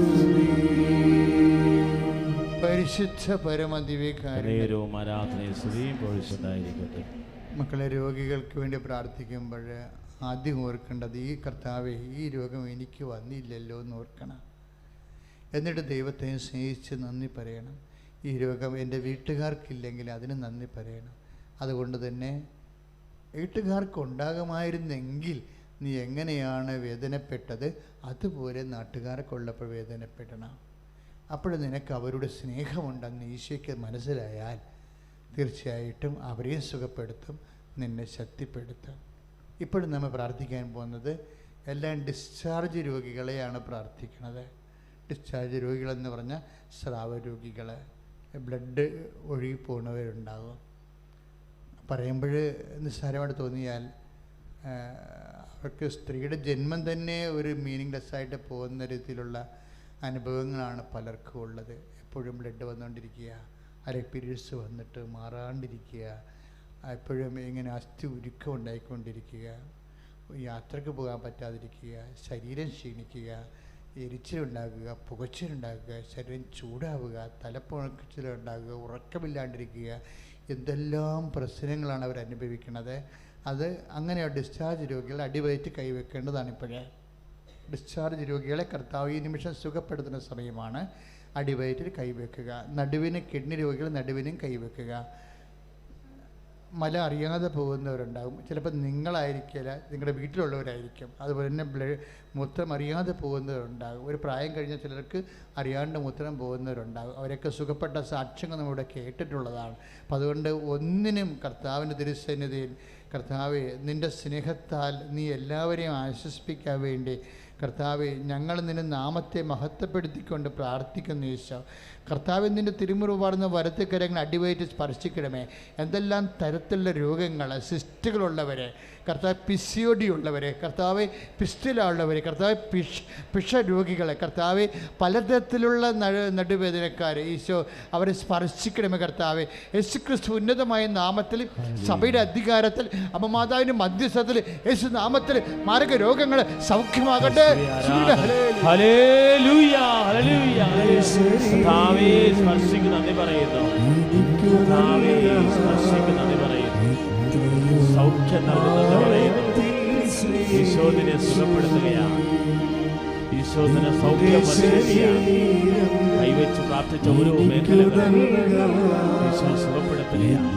പരിശുദ്ധ പരമദിവ്യകാരുണ്യം ആരാധനയും സ്തുതിയും പൊഴിച്ചുണ്ടായിരിക്കട്ടെ. മക്കളെ, രോഗികൾക്ക് വേണ്ടി പ്രാർത്ഥിക്കുമ്പോൾ ആദ്യം ഓർക്കേണ്ടത്, ഈ കർത്താവെ, ഈ രോഗം എനിക്ക് വന്നില്ലല്ലോ എന്ന് ഓർക്കണം. എന്നിട്ട് ദൈവത്തെ സ്നേഹിച്ച് നന്ദി പറയണം. ഈ രോഗം എൻ്റെ വീട്ടുകാർക്കില്ലെങ്കിൽ അതിന് നന്ദി പറയണം. അതുകൊണ്ട് തന്നെ വീട്ടുകാർക്ക് ഉണ്ടാകുമായിരുന്നെങ്കിൽ നീ എങ്ങനെയാണ് വേദനപ്പെട്ടത്, അതുപോലെ നാട്ടുകാർക്കുള്ളപ്പോൾ വേദനപ്പെടണം. അപ്പോൾ നിനക്ക് അവരുടെ സ്നേഹമുണ്ടെന്ന് ഈശോയ്ക്ക് മനസ്സിലായാൽ തീർച്ചയായിട്ടും അവരെയും സുഖപ്പെടുത്തും, നിന്നെ ശക്തിപ്പെടുത്തും. ഇപ്പോഴും നമ്മൾ പ്രാർത്ഥിക്കാൻ പോകുന്നത് എല്ലാം ഡിസ്ചാർജ് രോഗികളെയാണ് പ്രാർത്ഥിക്കുന്നത്. ഡിസ്ചാർജ് രോഗികളെന്ന് പറഞ്ഞാൽ സ്രാവ രോഗികൾ, ബ്ലഡ് ഒഴുകിപ്പോകുന്നവരുണ്ടാകും. പറയുമ്പോൾ നിസ്സാരമായിട്ട് തോന്നിയാൽ അവർക്ക് സ്ത്രീയുടെ ജന്മം തന്നെ ഒരു മീനിങ്ലെസ്സായിട്ട് പോകുന്ന രീതിയിലുള്ള അനുഭവങ്ങളാണ് പലർക്കും ഉള്ളത്. എപ്പോഴും ബ്ലഡ് വന്നുകൊണ്ടിരിക്കുക, അല്ലെ പീരീഡ്സ് വന്നിട്ട് മാറാണ്ടിരിക്കുക, എപ്പോഴും ഇങ്ങനെ അസ്ഥി ഉരുക്കം ഉണ്ടായിക്കൊണ്ടിരിക്കുക, യാത്രക്ക് പോകാൻ പറ്റാതിരിക്കുക, ശരീരം ക്ഷീണിക്കുക, എരിച്ചിലുണ്ടാകുക, പുകച്ചിലുണ്ടാകുക, ശരീരം ചൂടാവുക, തലപ്പുഴച്ചിലുണ്ടാകുക, ഉറക്കമില്ലാണ്ടിരിക്കുക, എന്തെല്ലാം പ്രശ്നങ്ങളാണ് അവർ അനുഭവിക്കുന്നത്. അത് അങ്ങനെ ഡിസ്ചാർജ് രോഗികൾ അടിവയറ്റ് കൈവെക്കേണ്ടതാണ്. ഇപ്പോഴേ ഡിസ്ചാർജ് രോഗികളെ കർത്താവ് ഈ നിമിഷം സുഖപ്പെടുത്തുന്ന സമയമാണ്. അടിവയറ്റിൽ കൈവെക്കുക. നടുവിന് കിഡ്നി രോഗികൾ നടുവിനും കൈവെക്കുക. മല അറിയാതെ പോകുന്നവരുണ്ടാകും. ചിലപ്പോൾ നിങ്ങളായിരിക്കില്ല, നിങ്ങളുടെ വീട്ടിലുള്ളവരായിരിക്കും. അതുപോലെ തന്നെ മൂത്രം അറിയാതെ പോകുന്നവരുണ്ടാകും. ഒരു പ്രായം കഴിഞ്ഞാൽ ചിലർക്ക് അറിയാണ്ട് മൂത്രം പോകുന്നവരുണ്ടാകും. അവരൊക്കെ സുഖപ്പെട്ട സാക്ഷ്യങ്ങൾ നമ്മളിവിടെ കേട്ടിട്ടുള്ളതാണ്. അപ്പം അതുകൊണ്ട് ഒന്നിനും കർത്താവിൻ്റെ തിരുസന്നിധിയിൽ കർത്താവെ നിൻ്റെ സ്നേഹത്താൽ നീ എല്ലാവരെയും ആശ്വസിപ്പിക്കാൻ വേണ്ടി കർത്താവെ ഞങ്ങൾ നിൻ്റെ നാമത്തെ മഹത്വപ്പെടുത്തിക്കൊണ്ട് പ്രാർത്ഥിക്കുന്നു ഈശോ. കർത്താവ് നിൻ്റെ തിരുമുറുപാടുന്ന വലത്തുകരങ്ങൾ അടിവയറ്റ് സ്പർശിക്കണമേ. എന്തെല്ലാം തരത്തിലുള്ള രോഗങ്ങൾ, സിസ്റ്റുകളുള്ളവരെ കർത്താവ്, PCOD ഉള്ളവരെ കർത്താവ്, പിസ്റ്റിലുള്ളവരെ കർത്താവ്, പിഷ രോഗികളെ കർത്താവ്, പലതരത്തിലുള്ള നടുവേദനക്കാരെ ഈശോ അവരെ സ്പർശിക്കണമേ കർത്താവ്. യേശുക്രിസ്തു ഉന്നതമായ നാമത്തിൽ, സഭയുടെ അധികാരത്തിൽ, അമ്മമാതാവിൻ്റെ മധ്യസ്ഥത്തിൽ, യേശു നാമത്തിൽ മാരക രോഗങ്ങൾ സൗഖ്യമാകട്ടെ. സ്പർശിക്ക് നന്ദി പറയുന്നു, സ്പർശിക്ക് നന്ദി പറയുന്നു, സൗഖ്യം നൽകുന്നത് പറയുന്നു. ഈശോദിനെ സുഖപ്പെടുത്തുകയാണ്, ഈശോദിനെ സൗഖ്യം വർദ്ധിക്കുകയാണ്. കൈവച്ച് പ്രാർത്ഥിച്ച ഓരോ മേഖലകളും ഈശോ സുഖപ്പെടുത്തുകയാണ്.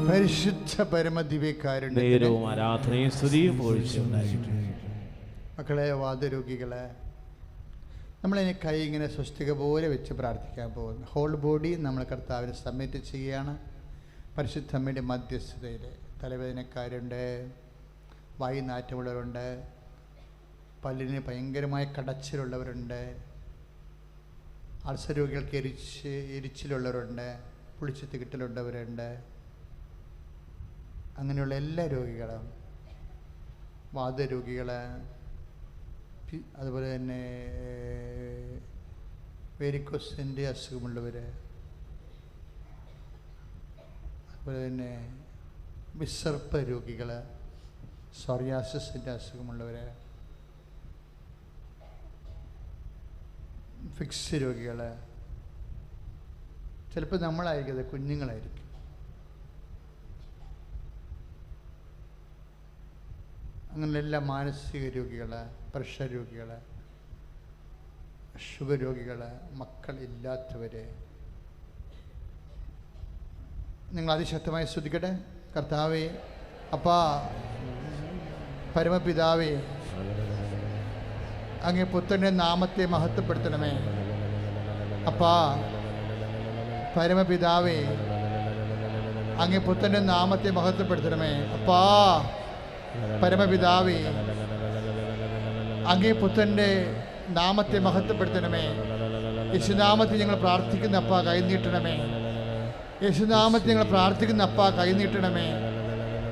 പരിശുദ്ധ പരമദിവ്യകാരുണ്യ നേരവും ആരാധനയും സ്തുതിയും പോഴ്ചയുണ്ടായിട്ട്. മക്കളെ, വാതരോഗികളെ, നമ്മളിനി കൈ ഇങ്ങനെ സ്വസ്തിക പോലെ വെച്ച് പ്രാർത്ഥിക്കാൻ പോകുന്നു. ഹോൾ ബോഡി നമ്മൾ കർത്താവിനെ സബ്മിറ്റ് ചെയ്യുകയാണ്. പരിശുദ്ധ അമ്മയുടെ മധ്യസ്ഥതയിൽ തലവേദനക്കാരുണ്ട്, വായു നാറ്റമുള്ളവരുണ്ട്, പല്ലിന് ഭയങ്കരമായ കടച്ചിലുള്ളവരുണ്ട്, അൾസർ രോഗികൾക്ക് എരിച്ചിലുള്ളവരുണ്ട്, പുളിച്ചത്ത് കിട്ടലുള്ളവരുണ്ട്. അങ്ങനെയുള്ള എല്ലാ രോഗികളും, വാതരോഗികൾ, അതുപോലെ തന്നെ വെരിക്കോസിൻ്റെ അസുഖമുള്ളവർ, അതുപോലെ തന്നെ വിസർപ്പ രോഗികൾ, സോറിയാസിസിൻ്റെ അസുഖമുള്ളവർ, ഫിക്സ് രോഗികൾ, ചിലപ്പോൾ നമ്മളായിരിക്കും, കുഞ്ഞുങ്ങളായിരിക്കും. അങ്ങനെയുള്ള മാനസിക രോഗികൾ, പ്രഷർ രോഗികൾ, ഷുഗർ രോഗികൾ, മക്കളില്ലാത്തവർ, നിങ്ങൾ അതിശക്തമായി സ്തുതിക്കട്ടെ. കർത്താവേ, അപ്പാ, പരമപിതാവേ, അങ്ങേ പുത്രൻ്റെ നാമത്തെ മഹത്വപ്പെടുത്തണമേ. അപ്പാ, പരമപിതാവേ, അങ്ങേ പുത്രൻ്റെ നാമത്തെ മഹത്വപ്പെടുത്തണമേ. അപ്പാ, പരമപിതാവേ, അങ്ങേ പുത്രൻ്റെ നാമത്തെ മഹത്വപ്പെടുത്തണമേ. യേശുനാമത്തിൽ ഞങ്ങൾ പ്രാർത്ഥിക്കുന്ന അപ്പാ കൈനീട്ടണമേ. യേശുനാമത്തിൽ ഞങ്ങൾ പ്രാർത്ഥിക്കുന്ന അപ്പാ കൈനീട്ടണമേ.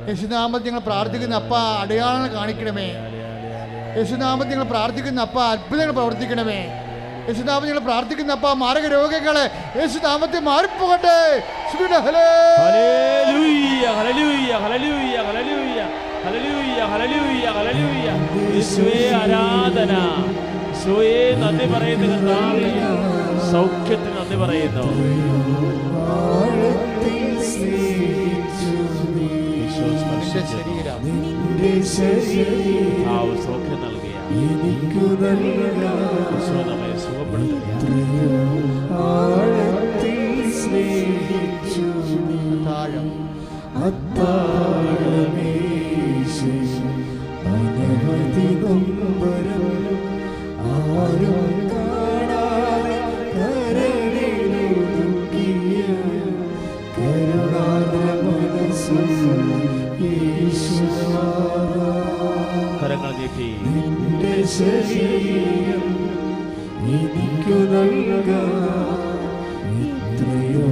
യേശുനാമത്തിൽ ഞങ്ങൾ പ്രാർത്ഥിക്കുന്ന അപ്പാ അടയാളങ്ങൾ കാണിക്കണമേ. യേശുനാമത്തിൽ ഞങ്ങൾ പ്രാർത്ഥിക്കുന്ന അപ്പാ അത്ഭുതങ്ങൾ പ്രവർത്തിക്കണമേ. യേശുനാമത്തിൽ ഞങ്ങൾ പ്രാർത്ഥിക്കുന്ന അപ്പാ മാരക രോഗങ്ങളെ യേശുനാമത്തിൽ മാറിപ്പോകട്ടെ. ആരാധന, നന്ദി പറയുന്നു കർത്താവേ, സൗഖ്യത്തിന് നന്ദി പറയുന്നു. സൗഖ്യം നൽകിയ നമ്മെ സുഖപ്പെടുത്തുകയാണ്. അനവധി നൊമ്പരം ആരും കാണാതെ കരളിലൊതുക്കിയ കരുണാദ്ര മനസ്സും ഈശ്വരാ, കരങ്ങൾ നീട്ടി നിന്റെ ശരീരം എനിക്കു നൽകാൻ എത്രയോ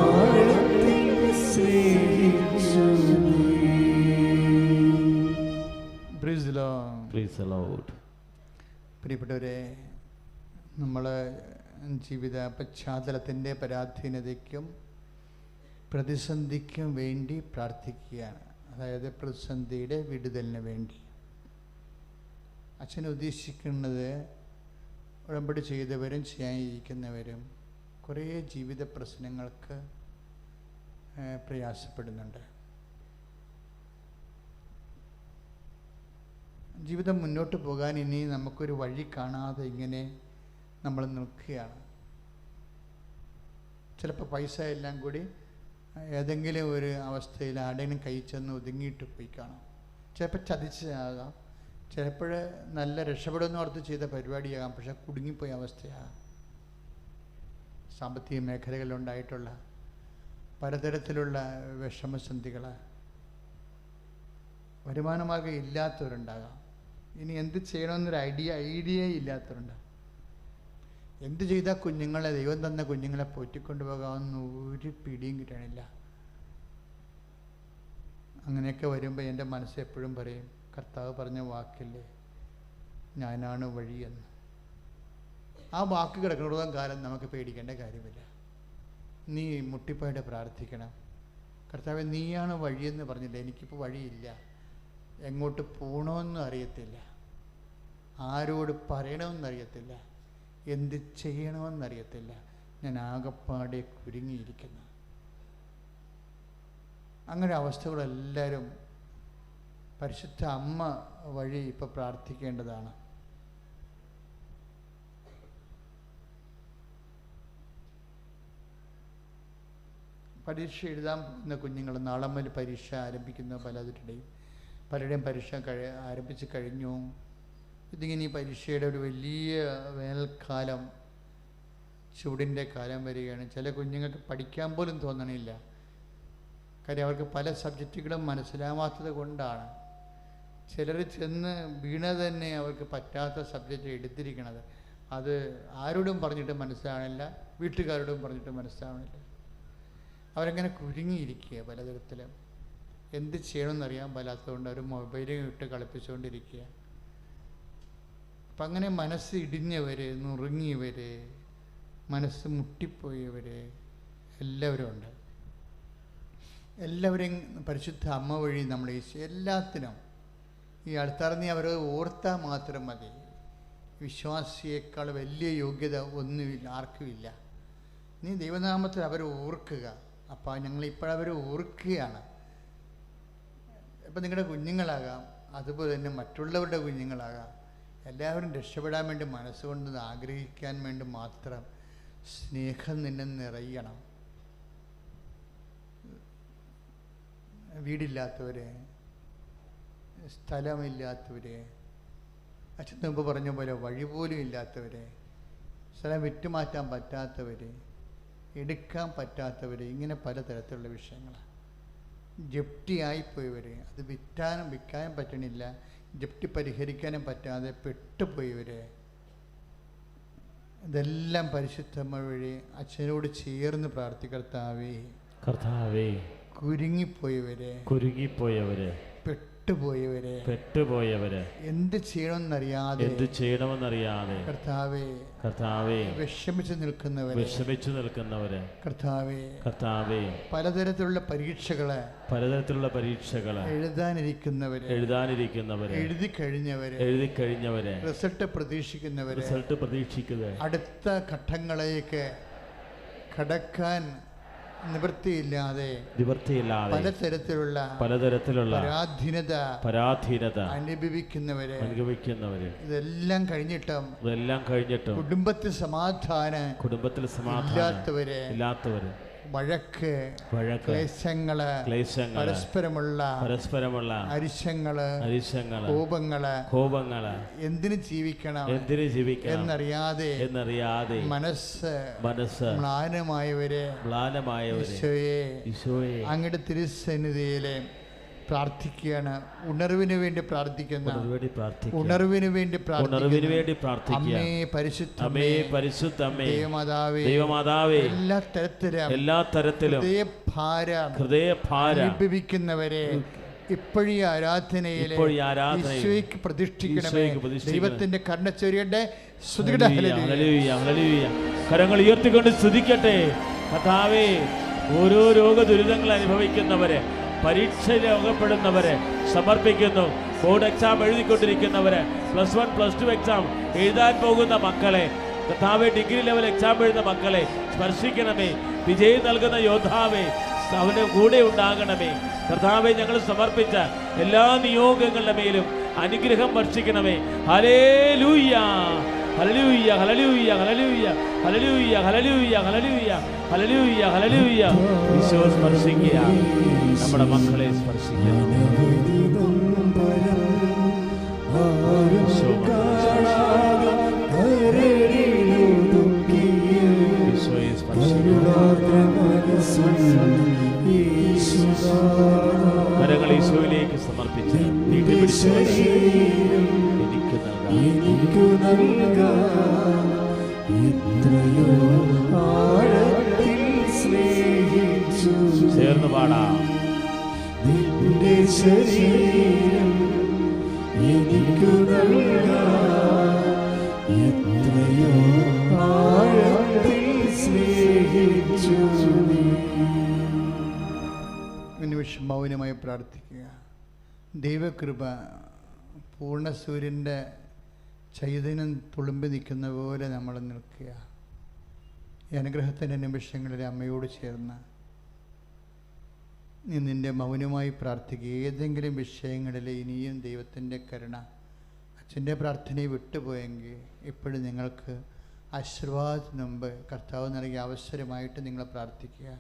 ആഴത്തിൽ സ്നേഹിച്ചു. പ്രിയപ്പെട്ടവരെ, നമ്മൾ ജീവിത പശ്ചാത്തലത്തിൻ്റെ പരാധീനതയ്ക്കും പ്രതിസന്ധിക്കും വേണ്ടി പ്രാർത്ഥിക്കുകയാണ്. അതായത് പ്രതിസന്ധിയുടെ വിടുതലിന് വേണ്ടി. അച്ഛൻ ഉദ്ദേശിക്കുന്നത് ഉടമ്പടി ചെയ്തവരും ചെയ്യാനിരിക്കുന്നവരും കുറേ ജീവിത പ്രശ്നങ്ങൾക്ക് പ്രയാസപ്പെടുന്നുണ്ട്. ജീവിതം മുന്നോട്ട് പോകാൻ ഇനി നമുക്കൊരു വഴി കാണാതെ ഇങ്ങനെ നമ്മൾ നിൽക്കുകയാണ്. ചിലപ്പോൾ പൈസ എല്ലാം കൂടി ഏതെങ്കിലും ഒരു അവസ്ഥയിൽ ആടെങ്കിലും കൈ ചെന്ന് ഒതുങ്ങിയിട്ട് പോയി കാണാം. ചിലപ്പോൾ ചതിച്ചാകാം, ചിലപ്പോൾ നല്ല രക്ഷപ്പെടുമെന്ന് ഓർത്ത് ചെയ്ത പരിപാടിയാകാം, പക്ഷെ കുടുങ്ങിപ്പോയ അവസ്ഥയാകാം. സാമ്പത്തിക മേഖലകളിലുണ്ടായിട്ടുള്ള പലതരത്തിലുള്ള വിഷമസന്ധികൾ, വരുമാനമാർഗ്ഗം ഇല്ലാത്തവരുണ്ടാകാം. ഇനി എന്ത് ചെയ്യണമെന്നൊരു ഐഡിയ ഇല്ലാത്തവരുണ്ടാകും. എന്ത് ചെയ്താൽ കുഞ്ഞുങ്ങളെ, ദൈവം തന്ന കുഞ്ഞുങ്ങളെ പോറ്റിക്കൊണ്ടു പോകാമെന്ന് ഒരു പിടിയും കിട്ടണില്ല. അങ്ങനെയൊക്കെ വരുമ്പോൾ എൻ്റെ മനസ്സ് എപ്പോഴും പറയും, കർത്താവ് പറഞ്ഞ വാക്കില്ലേ, ഞാനാണ് വഴിയെന്ന്. ആ വാക്ക് കിടക്കുന്നിടത്തോളം കാലം നമുക്ക് പേടിക്കേണ്ട കാര്യമില്ല. നീ മുട്ടിപ്പോയിട്ട് പ്രാർത്ഥിക്കണം, കർത്താവേ നീയാണ് വഴിയെന്ന് പറഞ്ഞില്ല, എനിക്കിപ്പോൾ വഴിയില്ല, എങ്ങോട്ട് പോകണമെന്നും അറിയത്തില്ല, ആരോട് പറയണമെന്നറിയത്തില്ല, എന്ത് ചെയ്യണമെന്നറിയത്തില്ല, ഞാൻ ആകപ്പാടെ കുരുങ്ങിയിരിക്കുന്നു. അങ്ങനെ അവസ്ഥകളെല്ലാവരും പരിശുദ്ധ അമ്മ വഴി ഇപ്പോൾ പ്രാർത്ഥിക്കേണ്ടതാണ്. പരീക്ഷ എഴുതാൻ പോകുന്ന കുഞ്ഞുങ്ങൾ, നാളെ മുതൽ പരീക്ഷ ആരംഭിക്കുന്ന പലരുടെയും പരീക്ഷ ആരംഭിച്ച് കഴിഞ്ഞു. ഇതിങ്ങനെ ഈ പരീക്ഷയുടെ ഒരു വലിയ വേനൽക്കാലം, ചൂടിൻ്റെ കാലം വരികയാണ്. ചില കുഞ്ഞുങ്ങൾക്ക് പഠിക്കാൻ പോലും തോന്നണില്ല. കാര്യം അവർക്ക് പല സബ്ജക്റ്റുകളും മനസ്സിലാവാത്തത് കൊണ്ടാണ്. ചിലർ ചെന്ന് വീണ തന്നെ അവർക്ക് പറ്റാത്ത സബ്ജക്റ്റ് എടുത്തിരിക്കണത്. അത് ആരോടും പറഞ്ഞിട്ട് മനസ്സിലാവണില്ല, വീട്ടുകാരോടും പറഞ്ഞിട്ട് മനസ്സിലാവണില്ല. അവരങ്ങനെ കുരുങ്ങിയിരിക്കുക, പലതരത്തിലും എന്ത് ചെയ്യണമെന്നറിയാൻ പാലാത്തതുകൊണ്ട് അവർ മൊബൈലും ഇട്ട് കളിപ്പിച്ചുകൊണ്ടിരിക്കുക. അപ്പം അങ്ങനെ മനസ്സ് ഇടിഞ്ഞവർ, നുറുങ്ങിയവർ, മനസ്സ് മുട്ടിപ്പോയവർ എല്ലാവരും ഉണ്ട്. എല്ലാവരെയും പരിശുദ്ധ അമ്മ വഴി നമ്മൾ എല്ലാത്തിനും ഈ അടുത്തറിഞ്ഞ് അവർ ഓർത്താൽ മാത്രം മതി. വിശ്വാസിയേക്കാൾ വലിയ യോഗ്യത ഒന്നുമില്ല, ആർക്കുമില്ല. നീ ദൈവനാമത്തിൽ അവരെ ഓർക്കുക. അപ്പോൾ ഞങ്ങളിപ്പോഴവരെ ഓർക്കുകയാണ്. ഇപ്പം നിങ്ങളുടെ കുഞ്ഞുങ്ങളാകാം, അതുപോലെ തന്നെ മറ്റുള്ളവരുടെ കുഞ്ഞുങ്ങളാകാം, എല്ലാവരും രക്ഷപ്പെടാൻ വേണ്ടി മനസ്സുകൊണ്ട് ആഗ്രഹിക്കാൻ വേണ്ടി മാത്രം സ്നേഹം നിന്നെ നിറയണം. വീടില്ലാത്തവരെ, സ്ഥലമില്ലാത്തവരെ, അച്ഛൻ മുമ്പ് പറഞ്ഞ പോലെ വഴി പോലും ഇല്ലാത്തവരെ, സ്ഥലം വിറ്റുമാറ്റാൻ പറ്റാത്തവർ, എടുക്കാൻ പറ്റാത്തവർ, ഇങ്ങനെ പലതരത്തിലുള്ള വിഷയങ്ങളാണ്. ജപ്തിയായിപ്പോയവർ, അത് വിൽക്കാനും പറ്റണില്ല, ജപ്തി പരിഹരിക്കാനും പറ്റാതെ പെട്ടുപോയവർ, ഇതെല്ലാം പരിശുദ്ധമ്മ വഴി അച്ഛനോട് ചേർന്ന് പ്രാർത്ഥിക്കർത്താവേ. കർത്താവേ, കുരുങ്ങിപ്പോയവരെ, പെട്ടുപോയവരെ, എന്ത് ചെയ്യണമെന്നറിയാതെ കർത്താവേ വിഷമിച്ചു നിൽക്കുന്നവരെ കർത്താവേ പലതരത്തിലുള്ള പരീക്ഷകളെ എഴുതാനിരിക്കുന്നവരെ, എഴുതി കഴിഞ്ഞവരെ, റിസൾട്ട് പ്രതീക്ഷിക്കുന്നവരെ, അടുത്ത ഘട്ടങ്ങളിലേക്ക് കടക്കാൻ നിവൃത്തിയില്ലാതെ പലതരത്തിലുള്ള പരാധീനത അനുഭവിക്കുന്നവരെ, ഇതെല്ലാം കഴിഞ്ഞിട്ടും കുടുംബത്തിൽ സമാധാനം ഇല്ലാത്തവരെ, വഴക്ക്, ക്ലേശങ്ങള്, പരസ്പരമുള്ള അരിശങ്ങള്, കോപങ്ങള്, എന്തിനു ജീവിക്കണം എന്നറിയാതെ മനസ്സ് മ്ലാനമായവരെ ഈശോയെ അങ്ങയുടെ തിരുസന്നിധിയിലെ പ്രാർത്ഥിക്കുകയാണ്. ഉണർവിന് വേണ്ടി പ്രാർത്ഥിക്കുന്ന, ഉണർവിന് വേണ്ടി അമ്മേ പരിശുദ്ധമേ, ദൈവമാതാവേ, എല്ലാ തരത്തിലും ഹൃദയഭാരം അനുഭവിക്കുന്നവരെ ഇപ്പോഴീ ആരാധനയിലെ ഈശോയ്ക്ക് പ്രതിഷ്ഠിക്കണമേ. ദൈവത്തിന്റെ കരുണ ചൊരിയട്ടെ. കരങ്ങൾ ഉയർത്തിക്കൊണ്ട് സ്തുതിക്കട്ടെ. കർത്താവേ, ഓരോ രോഗ ദുരിതങ്ങൾ അനുഭവിക്കുന്നവരെ, പരീക്ഷയിൽ അകപ്പെടുന്നവരെ സമർപ്പിക്കുന്നു. ബോർഡ് എക്സാം എഴുതിക്കൊണ്ടിരിക്കുന്നവരെ, +1 +2 എക്സാം എഴുതാൻ പോകുന്ന മക്കളെ, കർത്താവേ, ഡിഗ്രി ലെവൽ എക്സാം എഴുതുന്ന മക്കളെ സ്പർശിക്കണമേ. വിജയം നൽകുന്ന യോദ്ധാവേ, അവൻ്റെ കൂടെ ഉണ്ടാകണമേ. കർത്താവേ, ഞങ്ങൾ സമർപ്പിച്ച എല്ലാ നിയോഗങ്ങളുടെ മേലും അനുഗ്രഹം വർഷിക്കണമേ. ഹല്ലേലൂയ, ഹല്ലേലൂയ ഹല്ലേലൂയ ഹല്ലേലൂയ ഹല്ലേലൂയ ഹല്ലേലൂയ ഹല്ലേലൂയ ഹല്ലേലൂയ ഹല്ലേലൂയ. ഈശോ സ്പർശിക്കുക, നമ്മുടെ മക്കളെ സ്പർശിക്കുക. ഈശോയെ സ്പർശിക്കുക. കരങ്ങൾ ഈശോയിലേക്ക് സമർപ്പിച്ച് നീട്ടിപ്പിടിച്ച് എനിക്കു നൽകാം എത്രയോ ആഴത്തിൽ സ്നേഹിച്ചു. ചേർന്ന് പാടാം. നിന്റെ ശരീരം എനിക്കു നൽകാം എത്രയോ ആഴത്തിൽ സ്നേഹിച്ചു. നിമിഷം മൗനമായി പ്രാർത്ഥിക്കുക. ദൈവകൃപ പൂർണ്ണ സൂര്യൻ്റെ ചൈതന്യം തുളുമ്പി നിൽക്കുന്ന പോലെ നമ്മൾ നിൽക്കുക. ഈ അനുഗ്രഹത്തിൻ്റെ നിമിഷങ്ങളിൽ അമ്മയോട് ചേർന്ന് നീ നിൻ്റെ മൗനമായി പ്രാർത്ഥിക്കുക. ഏതെങ്കിലും വിഷയങ്ങളിൽ ഇനിയും ദൈവത്തിൻ്റെ കരുണ അച്ഛൻ്റെ പ്രാർത്ഥനയെ വിട്ടുപോയെങ്കിൽ ഇപ്പോഴും നിങ്ങൾക്ക് ആശീർവാദത്തിന് മുമ്പ് കർത്താവ് നൽകിയ അവസരമായിട്ട് നിങ്ങൾ പ്രാർത്ഥിക്കുക.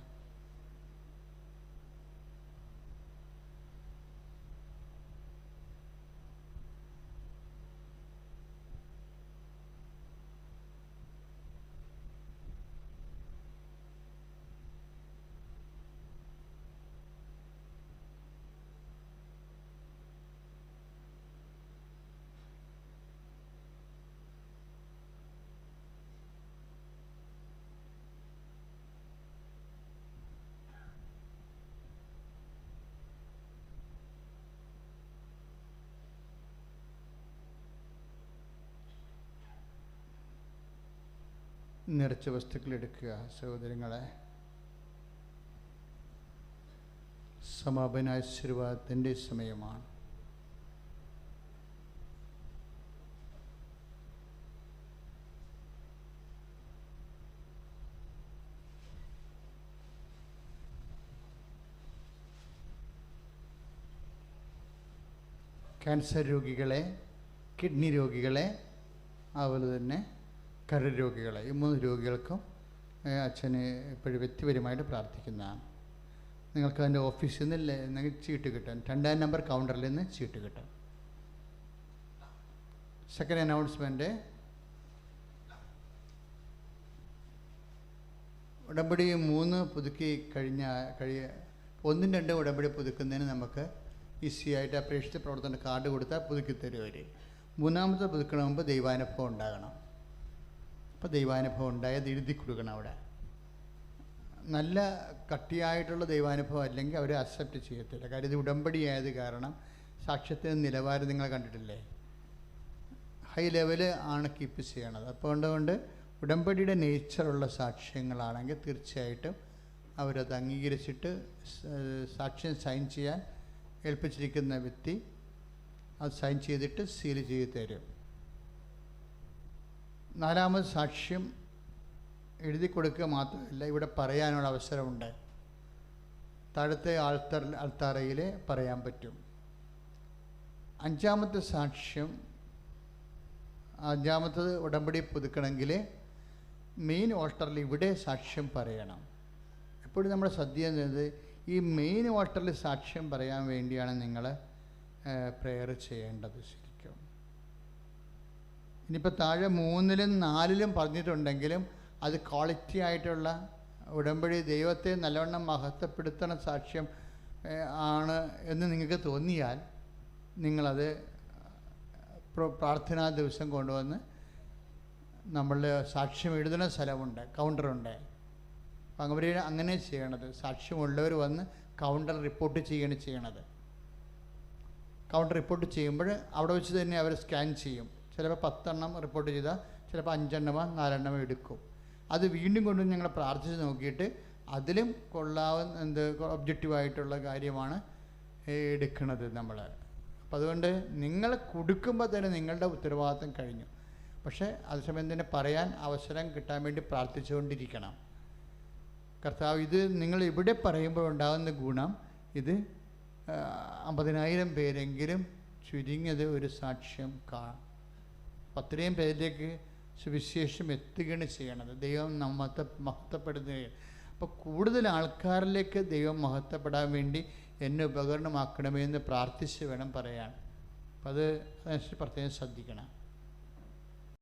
നിറച്ച വസ്തുക്കൾ എടുക്കുക. സഹോദരങ്ങളെ, സമാപന ആശീർവാദത്തിൻ്റെ സമയമാണ്. ക്യാൻസർ രോഗികളെ, കിഡ്നി രോഗികളെ, അതുപോലെ തന്നെ കരൾ രോഗികളെ, ഈ 3 രോഗികൾക്കും അച്ഛന് ഇപ്പോഴും വ്യക്തിപരമായിട്ട് പ്രാർത്ഥിക്കുന്നതാണ്. നിങ്ങൾക്ക് അതിൻ്റെ ഓഫീസിൽ നിന്ന് നിങ്ങൾക്ക് ചീട്ട് കിട്ടും. 2-ാം നമ്പർ കൗണ്ടറിൽ നിന്ന് ചീട്ട് കിട്ടും. സെക്കൻഡ് അനൗൺസ്മെൻറ്റ്, ഉടമ്പടി 3 പുതുക്കി കഴിയ 1-2 ഉടമ്പടി പുതുക്കുന്നതിന് നമുക്ക് ഈസിയായിട്ട് അപേക്ഷിച്ച് പ്രവർത്തന കാർഡ് കൊടുത്താൽ പുതുക്കി തരും അവർ. 3-ാമത്തെ പുതുക്കണ മുമ്പ് ദൈവാനുഭവം ഉണ്ടാകണം. അപ്പോൾ ദൈവാനുഭവം ഉണ്ടായത് എഴുതി കൊടുക്കണം. അവിടെ നല്ല കട്ടിയായിട്ടുള്ള ദൈവാനുഭവം അല്ലെങ്കിൽ അവർ അക്സെപ്റ്റ് ചെയ്യത്തില്ല. കാര്യം ഇത് ഉടമ്പടി ആയത് കാരണം സാക്ഷ്യത്തിൻ്റെ നിലവാരം നിങ്ങൾ കണ്ടിട്ടില്ലേ, ഹൈ ലെവൽ ആണ് കീപ്പ് ചെയ്യണത്. അപ്പോൾ അതുകൊണ്ട് ഉടമ്പടിയുടെ നേച്ചറുള്ള സാക്ഷ്യങ്ങളാണെങ്കിൽ തീർച്ചയായിട്ടും അവരത് അംഗീകരിച്ചിട്ട് സാക്ഷ്യം സൈൻ ചെയ്യാൻ ഏൽപ്പിച്ചിരിക്കുന്ന വ്യക്തി അത് സൈൻ ചെയ്തിട്ട് സീൽ ചെയ്ത് തരും. 4-ാമത് സാക്ഷ്യം എഴുതി കൊടുക്കുക മാത്രമല്ല, ഇവിടെ പറയാനുള്ള അവസരമുണ്ട്. താഴത്തെ അൾത്താറയിൽ പറയാൻ പറ്റും. 5-ാമത്തെ സാക്ഷ്യം, 5-ാമത്തത് ഉടമ്പടി പുതുക്കണമെങ്കിൽ മെയിൻ ഓൾട്ടറിൽ ഇവിടെ സാക്ഷ്യം പറയണം. എപ്പോഴും നമ്മൾ ശ്രദ്ധിക്കുന്നത് ഈ മെയിൻ ഓൾട്ടറിൽ സാക്ഷ്യം പറയാൻ വേണ്ടിയാണ് നിങ്ങൾ പ്രെയർ ചെയ്യേണ്ടത്. ശരിക്കും ഇനിയിപ്പോൾ താഴെ 3-ലും 4-ലും പറഞ്ഞിട്ടുണ്ടെങ്കിലും അത് ക്വാളിറ്റി ആയിട്ടുള്ള ഉടമ്പടി ദൈവത്തെ നല്ലവണ്ണം മഹത്വപ്പെടുത്തണ സാക്ഷ്യം ആണ് എന്ന് നിങ്ങൾക്ക് തോന്നിയാൽ നിങ്ങളത് പ്രാർത്ഥനാ ദിവസം കൊണ്ടുവന്ന് നമ്മളുടെ സാക്ഷ്യം എഴുതുന്ന സ്ഥലമുണ്ട്, കൗണ്ടറുണ്ട്. അപ്പം അവർ അങ്ങനെ ചെയ്യണത്. സാക്ഷ്യമുള്ളവർ വന്ന് കൗണ്ടർ റിപ്പോർട്ട് ചെയ്യണം ചെയ്യണത്. കൗണ്ടർ റിപ്പോർട്ട് ചെയ്യുമ്പോൾ അവിടെ വെച്ച് തന്നെ അവർ സ്കാൻ ചെയ്യും. ചിലപ്പോൾ 10 എണ്ണം റിപ്പോർട്ട് ചെയ്താൽ ചിലപ്പോൾ 5 എണ്ണമോ 4 എണ്ണമോ എടുക്കും. അത് വീണ്ടും കൊണ്ട് ഞങ്ങൾ പ്രാർത്ഥിച്ച് നോക്കിയിട്ട് അതിലും കൊള്ളാവുന്ന ഒബ്ജക്റ്റീവായിട്ടുള്ള കാര്യമാണ് എടുക്കുന്നത് നമ്മൾ. അപ്പം അതുകൊണ്ട് നിങ്ങൾ കൊടുക്കുമ്പോൾ തന്നെ നിങ്ങളുടെ ഉത്തരവാദിത്തം കഴിഞ്ഞു. പക്ഷേ അതേസമയം തന്നെ പറയാൻ അവസരം കിട്ടാൻ വേണ്ടി പ്രാർത്ഥിച്ചുകൊണ്ടിരിക്കണം. കർത്താവ്, ഇത് നിങ്ങൾ ഇവിടെ പറയുമ്പോൾ ഉണ്ടാകുന്ന ഗുണം ഇത് 50,000 പേരെങ്കിലും ചുരുങ്ങിയത് ഒരു സാക്ഷ്യം കാണും. 10,000 പേരിലേക്ക് സുവിശേഷം എത്തുകയാണ് ചെയ്യണത്. ദൈവം മഹത്വപ്പെടുത്തുകയാണ്. അപ്പോൾ കൂടുതൽ ആൾക്കാരിലേക്ക് ദൈവം മഹത്വപ്പെടാൻ വേണ്ടി എന്നെ ഉപകരണമാക്കണമെന്ന് പ്രാർത്ഥിച്ച് വേണം പറയാൻ. അപ്പം അത് അതനുസരിച്ച് പ്രത്യേകം ശ്രദ്ധിക്കണം.